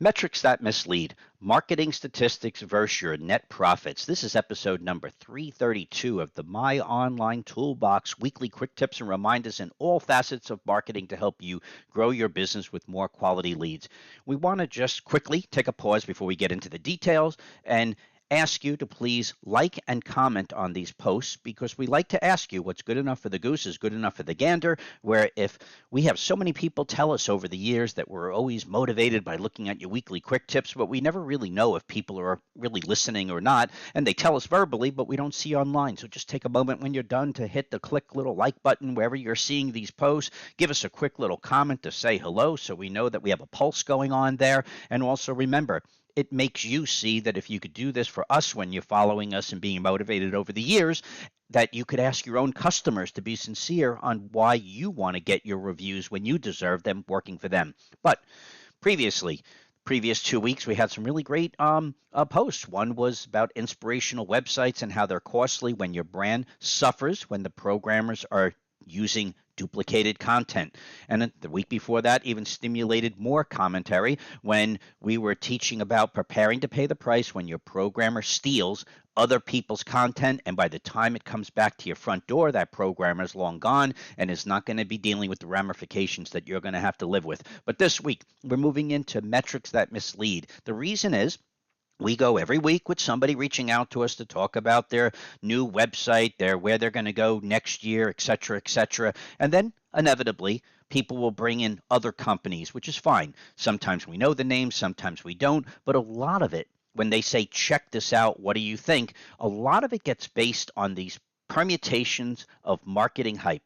Metrics that mislead. Marketing statistics versus your net profits. This is episode number 332 of the My Online Toolbox weekly quick tips and reminders in all facets of marketing to help you grow your business with more quality leads. We want to just quickly take a pause before we get into the details and ask you to please like and comment on these posts because we like to ask you what's good enough for the goose is good enough for the gander. Where if we have so many people tell us over the years that we're always motivated by looking at your weekly quick tips, but we never really know if people are really listening or not. And they tell us verbally, but we don't see online. So just take a moment when you're done to hit the click little like button wherever you're seeing these posts. Give us a quick little comment to say hello so we know that we have a pulse going on there. And also remember, it makes you see that if you could do this for us when you're following us and being motivated over the years, that you could ask your own customers to be sincere on why you want to get your reviews when you deserve them working for them. But previous 2 weeks, we had some really great posts. One was about inspirational websites and how they're costly when your brand suffers when the programmers are using duplicated content. And the week before that even stimulated more commentary when we were teaching about preparing to pay the price when your programmer steals other people's content, and by the time it comes back to your front door, that programmer is long gone and is not going to be dealing with the ramifications that you're going to have to live with. But this week, we're moving into metrics that mislead. The reason is we go every week with somebody reaching out to us to talk about their new website, where they're going to go next year, et cetera, et cetera. And then inevitably, people will bring in other companies, which is fine. Sometimes we know the names, sometimes we don't. But a lot of it, when they say, check this out, what do you think? A lot of it gets based on these permutations of marketing hype.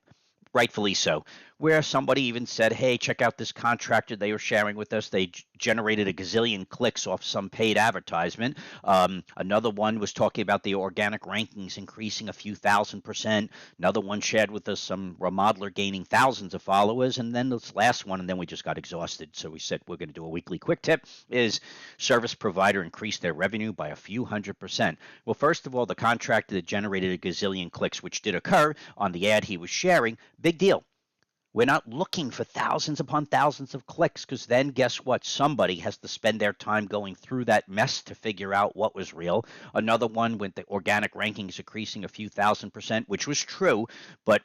Rightfully so, where somebody even said, hey, check out this contractor they were sharing with us. They generated a gazillion clicks off some paid advertisement. Another one was talking about the organic rankings increasing a few 1,000%. Another one shared with us some remodeler gaining thousands of followers. And then this last one, and then we just got exhausted. So we said we're going to do a weekly quick tip, is service provider increased their revenue by a few 100%. Well, first of all, the contractor that generated a gazillion clicks, which did occur on the ad he was sharing, big deal. We're not looking for thousands upon thousands of clicks because then guess what? Somebody has to spend their time going through that mess to figure out what was real. Another one with the organic rankings increasing a few 1,000%, which was true, but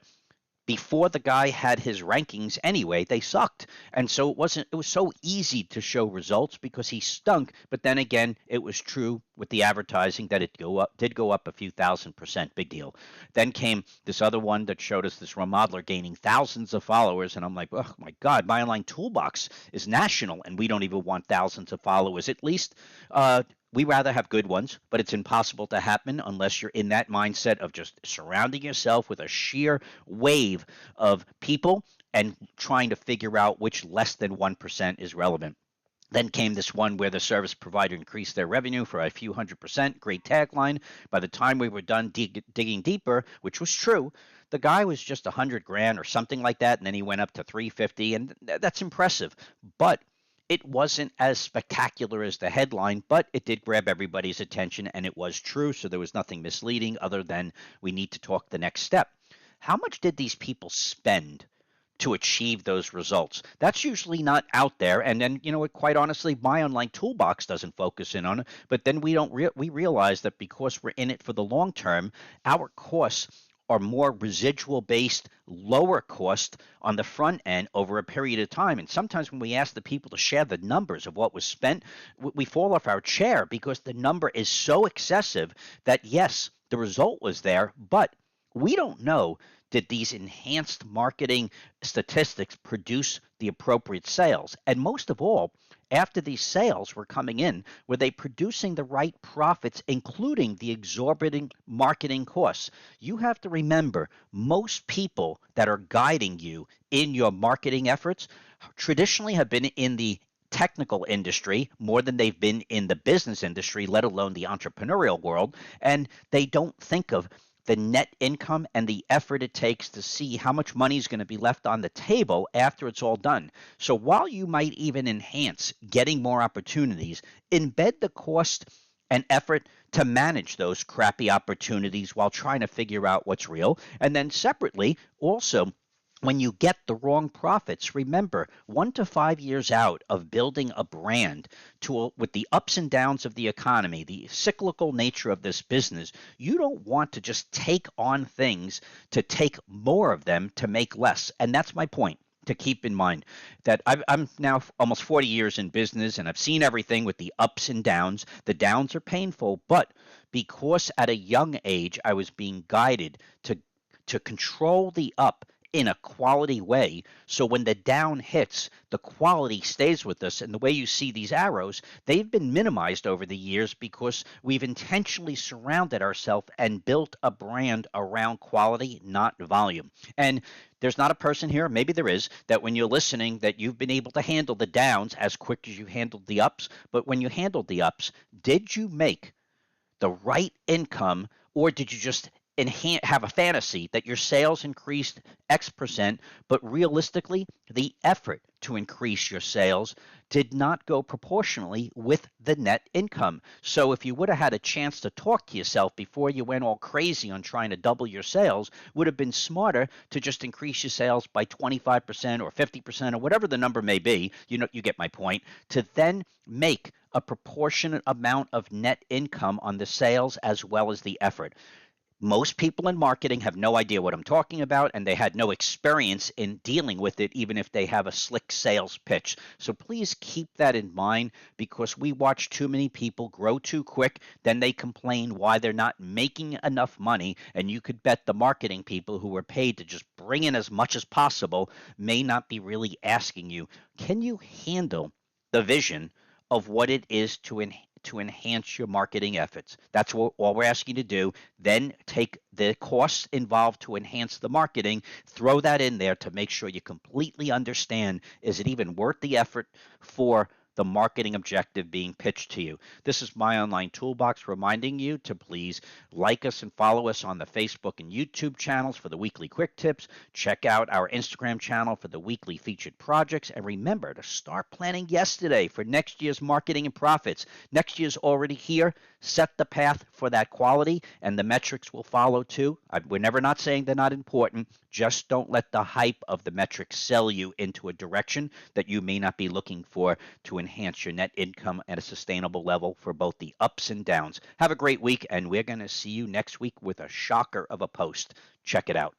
before the guy had his rankings anyway, they sucked. And so it was so easy to show results because he stunk. But then again, it was true with the advertising that it did go up a few 1,000%. Big deal. Then came this other one that showed us this remodeler gaining thousands of followers. And I'm like, oh my God, My Online Toolbox is national and we don't even want thousands of followers. At least we rather have good ones, but it's impossible to happen unless you're in that mindset of just surrounding yourself with a sheer wave of people and trying to figure out which less than 1% is relevant. Then came this one where the service provider increased their revenue for a few 100%. Great tagline. By the time we were done digging deeper, which was true, the guy was just 100 grand or something like that, and then he went up to 350, and that's impressive. But it wasn't as spectacular as the headline, but it did grab everybody's attention, and it was true, so there was nothing misleading other than we need to talk the next step. How much did these people spend to achieve those results? That's usually not out there. And then, quite honestly, My Online Toolbox doesn't focus in on it. But then we realize that because we're in it for the long term, our costs are more residual based, lower cost on the front end over a period of time. And sometimes when we ask the people to share the numbers of what was spent, we fall off our chair because the number is so excessive that yes, the result was there, but we don't know, did these enhanced marketing statistics produce the appropriate sales? And most of all, after these sales were coming in, were they producing the right profits, including the exorbitant marketing costs? You have to remember, most people that are guiding you in your marketing efforts traditionally have been in the technical industry more than they've been in the business industry, let alone the entrepreneurial world, and they don't think of the net income and the effort it takes to see how much money is going to be left on the table after it's all done. So while you might even enhance getting more opportunities, embed the cost and effort to manage those crappy opportunities while trying to figure out what's real. And then separately, also when you get the wrong profits, remember 1 to 5 years out of building a brand with the ups and downs of the economy, the cyclical nature of this business, you don't want to just take on things to take more of them to make less. And that's my point. To keep in mind that I'm now almost 40 years in business and I've seen everything with the ups and downs. The downs are painful, but because at a young age I was being guided to control the up in a quality way. So when the down hits, the quality stays with us. And the way you see these arrows, they've been minimized over the years because we've intentionally surrounded ourselves and built a brand around quality, not volume. And there's not a person here, maybe there is, that when you're listening that you've been able to handle the downs as quick as you handled the ups. But when you handled the ups, did you make the right income, or did you just have a fantasy that your sales increased X percent, but realistically, the effort to increase your sales did not go proportionally with the net income? So if you would have had a chance to talk to yourself before you went all crazy on trying to double your sales, would have been smarter to just increase your sales by 25% or 50% or whatever the number may be. You get my point. To then make a proportionate amount of net income on the sales as well as the effort. Most people in marketing have no idea what I'm talking about, and they had no experience in dealing with it, even if they have a slick sales pitch. So please keep that in mind, because we watch too many people grow too quick. Then they complain why they're not making enough money. And you could bet the marketing people who are paid to just bring in as much as possible may not be really asking you, can you handle the vision of what it is to enhance your marketing efforts? That's what all we're asking you to do. Then take the costs involved to enhance the marketing, throw that in there to make sure you completely understand, is it even worth the effort for the marketing objective being pitched to you? This is My Online Toolbox reminding you to please like us and follow us on the Facebook and YouTube channels for the weekly quick tips. Check out our Instagram channel for the weekly featured projects. And remember to start planning yesterday for next year's marketing and profits. Next year's already here. Set the path for that quality, and the metrics will follow too. We're never not saying they're not important. Just don't let the hype of the metrics sell you into a direction that you may not be looking for to enhance your net income at a sustainable level for both the ups and downs. Have a great week, and we're going to see you next week with a shocker of a post. Check it out.